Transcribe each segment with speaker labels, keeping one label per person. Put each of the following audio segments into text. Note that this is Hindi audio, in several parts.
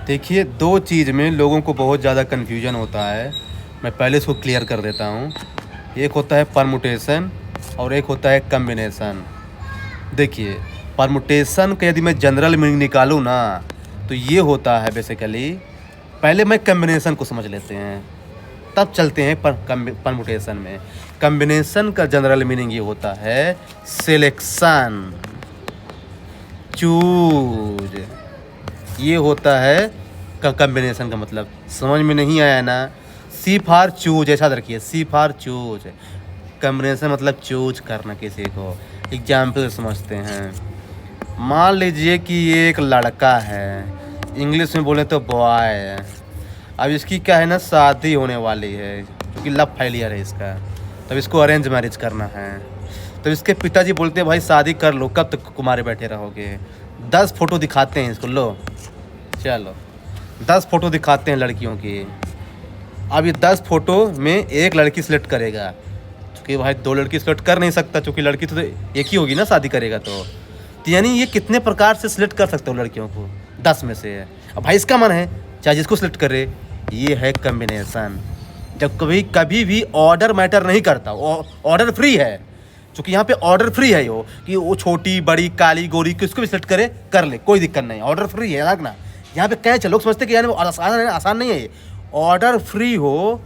Speaker 1: देखिए, 2 चीज़ में लोगों को बहुत ज़्यादा कन्फ्यूजन होता है। मैं पहले इसको क्लियर कर देता हूँ। एक होता है परम्यूटेशन और एक होता है कॉम्बिनेशन। देखिए, परम्यूटेशन का यदि मैं जनरल मीनिंग निकालूँ ना, तो ये होता है बेसिकली, पहले मैं कॉम्बिनेशन को समझ लेते हैं, तब चलते हैं परम्यूटेशन में। कॉम्बिनेशन का जनरल मीनिंग ये होता है सिलेक्शन, चूज़। ये होता है कॉम्बिनेशन का मतलब। समझ में नहीं आया ना? सी फॉर चूज, ऐसा रखिए, सी फॉर चूज। कॉम्बिनेशन मतलब चूज करना किसी को। एग्जाम्पल समझते हैं। मान लीजिए कि ये एक लड़का है, इंग्लिश में बोले तो बॉय। अब इसकी क्या है ना, शादी होने वाली है, क्योंकि लव फेलियर है इसका। तब इसको अरेंज मैरिज करना है। तो इसके पिताजी बोलते हैं भाई शादी कर लो, कब तक कुमारे बैठे रहोगे। 10 फोटो दिखाते हैं इसको, लो चलो 10 फोटो दिखाते हैं लड़कियों की। अब ये 10 फोटो में एक लड़की सिलेक्ट करेगा, क्योंकि भाई 2 लड़की सिलेक्ट कर नहीं सकता, क्योंकि लड़की तो एक ही होगी ना शादी करेगा। तो यानी ये कितने प्रकार से सिलेक्ट कर सकते हो लड़कियों को, 10 में से। अब भाई इसका मन है चाहे जिसको सिलेक्ट करे। ये है कॉम्बिनेशन। जब कभी भी ऑर्डर मैटर नहीं करता, ऑर्डर फ्री है, क्योंकि यहाँ पे ऑर्डर फ्री है यो, कि वो छोटी बड़ी काली गोरी किसको भी सिलेक्ट करे कर ले, कोई दिक्कत नहीं, ऑर्डर फ्री है। याद ना, यहाँ पे क्या लोग समझते कि यार आसान नहीं है ये। ऑर्डर फ्री हो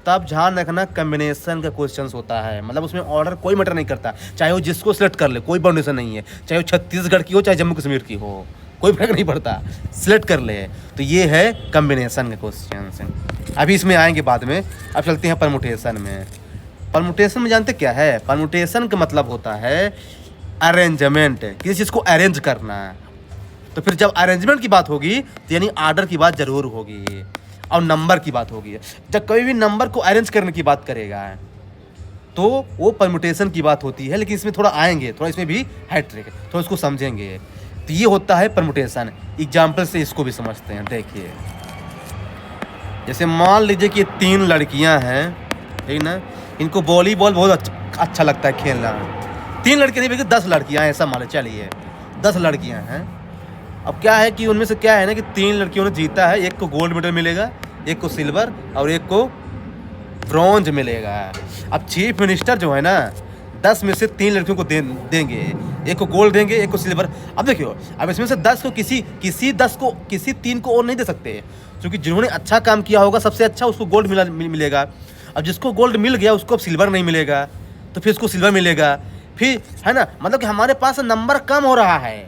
Speaker 1: तब ध्यान रखना कॉम्बिनेशन का क्वेश्चंस होता है, मतलब उसमें ऑर्डर कोई मैटर नहीं करता, चाहे वो जिसको सिलेक्ट कर ले, कोई बाउंडेशन नहीं है। चाहे वो छत्तीसगढ़ की हो चाहे जम्मू कश्मीर की हो, कोई फर्क नहीं पड़ता, सिलेक्ट कर ले। तो ये है कॉम्बिनेशन का क्वेश्चन। अभी इसमें आएंगे बाद में। अब चलते हैं परम्यूटेशन में। परम्यूटेशन में जानते क्या है? परम्यूटेशन का मतलब होता है अरेंजमेंट, किसी चीज़ को अरेंज करना। तो फिर जब अरेंजमेंट की बात होगी तो यानी आर्डर की बात जरूर होगी, और नंबर की बात होगी। जब कभी भी नंबर को अरेंज करने की बात करेगा तो वो परम्यूटेशन की बात होती है। लेकिन इसमें थोड़ा आएंगे, थोड़ा इसमें भी है ट्रिक, थोड़ा इसको समझेंगे। तो ये होता है परम्यूटेशन। एग्जाम्पल से इसको भी समझते हैं। देखिए, जैसे मान लीजिए कि 3 लड़कियां हैं, ठीक ना, इनको वॉलीबॉल बहुत अच्छा लगता है खेलना। 3 लड़कियां नहीं बल्कि 10 लड़कियां हैं, ऐसा मान लो, चलिए 10 लड़कियां हैं। अब क्या है कि उनमें से क्या है ना कि 3 लड़कियों ने जीता है, एक को गोल्ड मेडल मिलेगा, एक को सिल्वर और एक को ब्रॉन्ज मिलेगा। अब चीफ मिनिस्टर जो है ना, 10 में से 3 लड़कियों को देंगे, एक को गोल्ड देंगे, एक को सिल्वर। अब देखियो, अब इसमें से 10 को किसी 3 को और नहीं दे सकते, क्योंकि जिन्होंने अच्छा काम किया होगा सबसे अच्छा, उसको गोल्ड मिलेगा। अब जिसको गोल्ड मिल गया उसको अब सिल्वर नहीं मिलेगा, तो फिर उसको सिल्वर मिलेगा, फिर है ना। मतलब कि हमारे पास नंबर कम हो रहा है।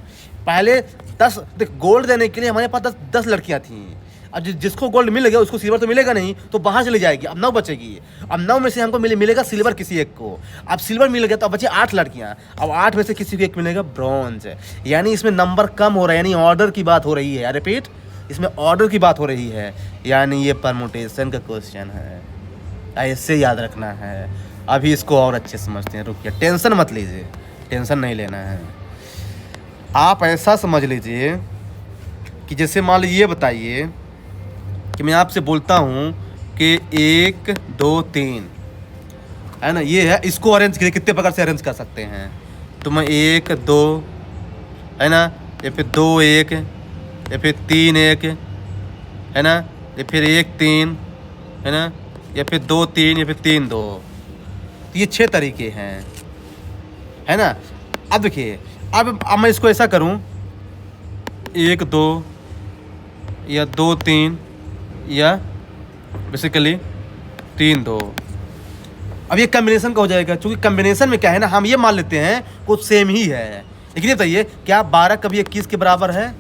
Speaker 1: पहले 10 देख, गोल्ड देने के लिए हमारे पास 10 लड़कियां थी। अब जिसको गोल्ड मिल गया उसको सिल्वर तो मिलेगा नहीं, तो बाहर चली जाएगी। अब 9 बचेगी। अब 9 में से हमको मिलेगा सिल्वर किसी एक को। अब सिल्वर मिल गया तो अब बचे 8 लड़कियां। अब 8 में से किसी को एक मिलेगा ब्रॉन्ज। यानी इसमें नंबर कम हो रहा है, यानी ऑर्डर की बात हो रही है। रिपीट, इसमें ऑर्डर की बात हो रही है, यानी ये परम्यूटेशन का क्वेश्चन है। ऐसे याद रखना है। अभी इसको और अच्छे समझते हैं, रुकिए, टेंशन मत लीजिए, टेंशन नहीं लेना है। आप ऐसा समझ लीजिए कि जैसे मान लीजिए, ये बताइए कि मैं आपसे बोलता हूँ कि 1 2 3 है ना, ये है, इसको अरेंज कितने प्रकार से अरेंज कर सकते हैं। तो मैं 1 2 है ना, या फिर 2 1, या फिर 3 1 है ना, या फिर 1 3 है ना, या फिर 2 3, या फिर 3 2। तो ये 6 तरीके हैं, है ना। अब देखिए, अब मैं इसको ऐसा करूं, 1 2 या 2 3 या बेसिकली 3 2। अब ये कॉम्बिनेशन का हो जाएगा, क्योंकि कॉम्बिनेशन में क्या है ना, हम ये मान लेते हैं कुछ सेम ही है। लेकिन ये बताइए, क्या 12 कभी 21 के बराबर है?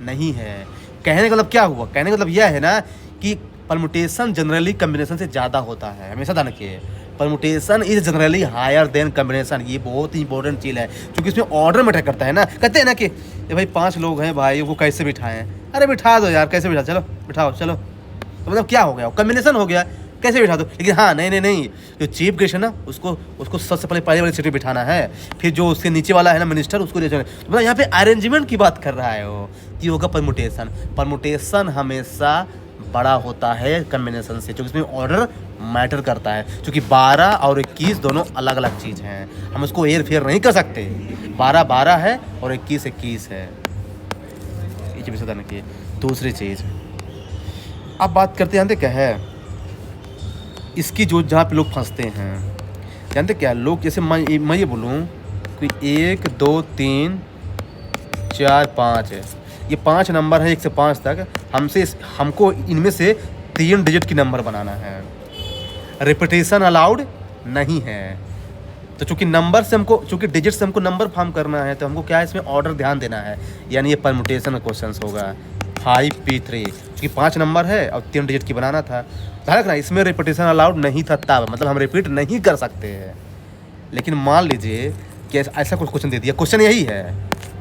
Speaker 1: नहीं है। कहने का मतलब क्या हुआ? कहने का मतलब यह है ना कि परम्यूटेशन जनरली कॉम्बिनेशन से ज़्यादा होता है। हमेशा ध्यान रखिए, permutation is generally higher than combination. ये बहुत ही इंपॉर्टेंट चीज़ है, क्योंकि इसमें ऑर्डर मैटर करता है ना। कहते हैं ना कि ये भाई 5 लोग हैं भाई, उनको कैसे बिठाएं? अरे बिठा दो यार, कैसे बिठा, चलो बिठाओ चलो। तो मतलब क्या हो गया? कॉम्बिनेशन हो गया, कैसे बिठा दो। लेकिन हाँ, नहीं, जो चीफ गेस्ट है ना, उसको सबसे पहले वाली सीट पे बिठाना है, फिर जो उसके नीचे वाला है ना मिनिस्टर, उसको ले जाना। मतलब यहाँ पे अरेंजमेंट की बात कर रहा है वो। ये होगा परम्यूटेशन। परम्यूटेशन हमेशा बड़ा होता है कॉम्बिनेशन से, क्योंकि इसमें ऑर्डर मैटर करता है। क्योंकि 12 और 21 दोनों अलग अलग चीज़ हैं, हम उसको हेर फेर नहीं कर सकते। 12 12 है और 21 21 है। ये चीज़ पता नहीं। दूसरी चीज़ अब बात करते हैं, जानते क्या है इसकी जो जहाँ पे लोग फंसते हैं, जानते क्या लोग, जैसे मैं ये बोलूँ कि 1 2 3 4 5 है, ये 5 नंबर है 1 से 5 तक, हमको इनमें से 3 डिजिट की नंबर बनाना है, रिपीटेशन अलाउड नहीं है। तो चूंकि नंबर से हमको, चूंकि डिजिट से हमको नंबर फॉर्म करना है, तो हमको क्या है इसमें ऑर्डर ध्यान देना है, यानी ये परमुटेशन का क्वेश्चन होगा 5p3, क्योंकि 5 नंबर है और 3 डिजिट की बनाना था। ध्यान रखना इसमें रिपीटेशन अलाउड नहीं था, तब मतलब हम रिपीट नहीं कर सकते हैं। लेकिन मान लीजिए कि ऐसा कुछ क्वेश्चन दे दिया, क्वेश्चन यही है,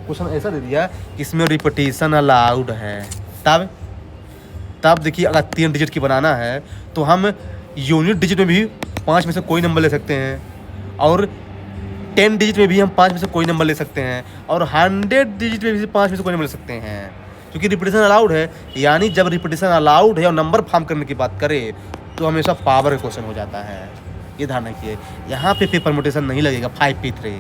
Speaker 1: क्वेश्चन ऐसा दे दिया कि इसमें रिपीटेशन अलाउड है, तब देखिए अगर 3 डिजिट की बनाना है तो हम यूनिट डिजिट में भी 5 में से कोई नंबर ले सकते हैं, और 10 डिजिट में भी हम 5 में से कोई नंबर ले सकते हैं, और 100 डिजिट में भी 5 में से कोई नंबर ले सकते हैं, क्योंकि रिपीटेशन अलाउड है। यानी जब रिपीटेशन अलाउड है और नंबर फॉर्म करने की बात करें तो हमेशा पावर का क्वेश्चन हो जाता है। ये ध्यान रखिए, यहाँ पे परमुटेशन नहीं लगेगा 5p3।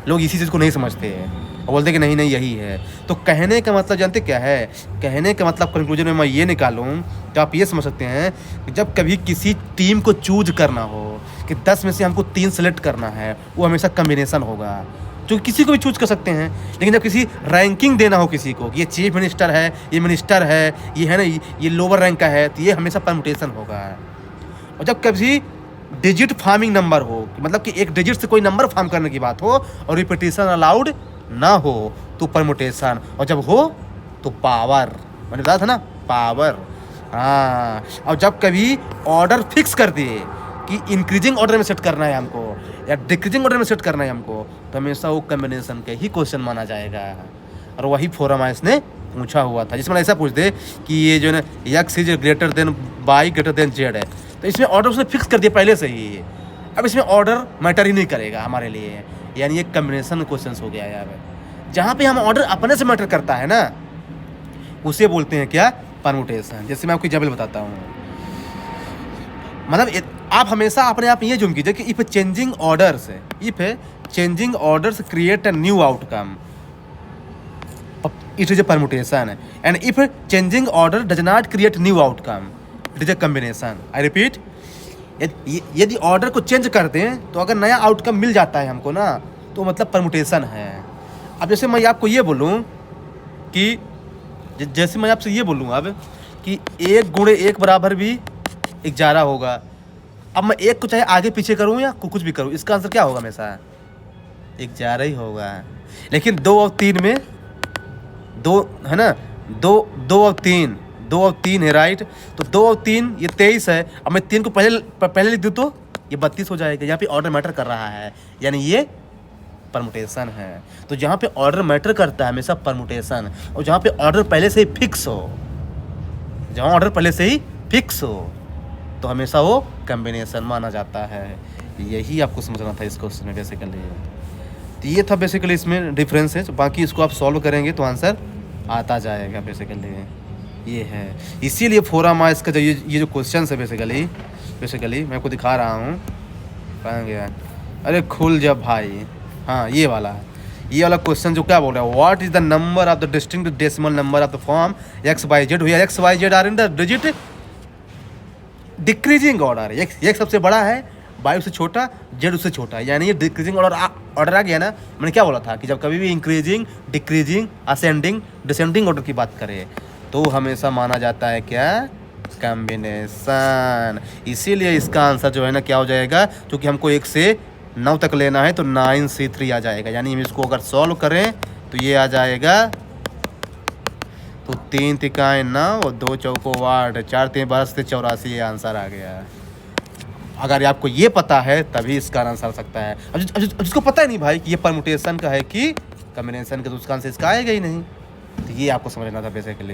Speaker 1: लोग इसी चीज़ को नहीं समझते हैं और बोलते कि नहीं यही है। तो कहने का मतलब जानते क्या है, कहने का मतलब कंक्लूजन में मैं ये निकालूँ तो आप ये समझ सकते हैं कि जब कभी किसी टीम को चूज करना हो कि 10 में से हमको 3 सेलेक्ट करना है, वो हमेशा कम्बिनेशन होगा, जो किसी को भी चूज कर सकते हैं। लेकिन जब किसी रैंकिंग देना हो किसी को, ये चीफ मिनिस्टर है, ये मिनिस्टर है, ये है ना, ये लोअर रैंक का है, तो ये हमेशा परमुटेशन होगा। और जब कभी डिजिट फार्मिंग नंबर हो, मतलब कि एक डिजिट से कोई नंबर फार्म करने की बात हो और रिपीटेशन अलाउड ना हो, तो परमुटेशन, और जब हो तो पावर, मैंने बताया था ना पावर। हाँ, और जब कभी ऑर्डर फिक्स कर दिए कि इंक्रीजिंग ऑर्डर में सेट करना है हमको या डिक्रीजिंग ऑर्डर में सेट करना है हमको, तो हमेशा वो कम्बिनेशन के ही क्वेश्चन माना जाएगा। और वही फोरम ने पूछा हुआ था, जिसमें ऐसा पूछ दे कि ये जो है ना x is greater than y greater than z है, तो इसमें ऑर्डर उसने फिक्स कर दिया पहले से ही। अब इसमें ऑर्डर मैटर ही नहीं करेगा हमारे लिए, यानी ये कम्बिनेशन क्वेश्चन हो गया यार। जहाँ पे हम ऑर्डर अपने से मैटर करता है ना, उसे बोलते हैं क्या, परमुटेशन। जैसे मैं आपको एग्जाम्पल बताता हूँ, मतलब आप हमेशा अपने आप ये जुम कीजिए कि if changing orders create a new outcome, it is a permutation, and if changing order does not create new outcome, it is a combination. I repeat, यदि ऑर्डर को चेंज करते हैं तो अगर नया आउटकम मिल जाता है हमको ना, तो मतलब परमुटेशन है। अब जैसे मैं आपको ये बोलूँ कि जैसे मैं आपसे ये बोलूँ अब कि 1 गुणे 1 बराबर भी 11 होगा। अब मैं 1 को चाहे आगे पीछे करूँ या कुछ भी करूँ, इसका आंसर क्या होगा, हमेशा 11 ही होगा। लेकिन 2 और 3 में 2 है ना, 2 और 3 है, राइट। तो 2 और 3 ये 23 है। अब मैं 3 को पहले लिख दूँ तो ये 32 हो जाएगा। यहाँ पे ऑर्डर मैटर कर रहा है, यानी ये परमुटेशन है। तो जहाँ पे ऑर्डर मैटर करता है हमेशा परमुटेशन, और जहाँ पे ऑर्डर पहले से ही फिक्स हो, जहाँ ऑर्डर पहले से ही फिक्स हो, तो हमेशा वो कम्बिनेशन माना जाता है। यही आपको समझना था इस क्वेश्चन में बेसिकली। तो ये था बेसिकली इसमें डिफरेंस है। बाकी इसको आप सॉल्व करेंगे तो आंसर आता जाएगा बेसिकली, ये है। इसीलिए फोरम इसका का जो ये जो क्वेश्चन है बेसिकली मैं आपको दिखा रहा हूँ। कहाँ गया, अरे खुल जा भाई। हाँ, ये वाला क्वेश्चन जो क्या बोल रहा है, what is the number of the distinct decimal number of the form X Y Z, हुआ X Y Z are in the digit decreasing order. X सबसे बड़ा है, वाई उससे छोटा, जेड उससे छोटा, यानी ये डिक्रीजिंग ऑर्डर आ गया ना। मैंने क्या बोला था कि जब कभी भी increasing, decreasing, ascending, descending order की बात करें तो हमेशा माना जाता है क्या, कॉम्बिनेशन। इसीलिए इसका आंसर जो है ना क्या हो जाएगा, क्योंकि हमको 1 से 9 तक लेना है तो 9C3 आ जाएगा। यानी हम इसको अगर सॉल्व करें तो ये आ जाएगा, तो 3 तिकाएँ 9 और 2 चौको 8, 4 3 12 से 84, ये आंसर आ गया। अगर आपको ये पता है तभी इसका आंसर आ सकता है। अब जिसको पता ही नहीं भाई कि ये परमुटेशन का है कि कॉम्बिनेशन का, तो उसका आंसर इसका आएगा ही नहीं। तो ये आपको समझना था बेसिकली।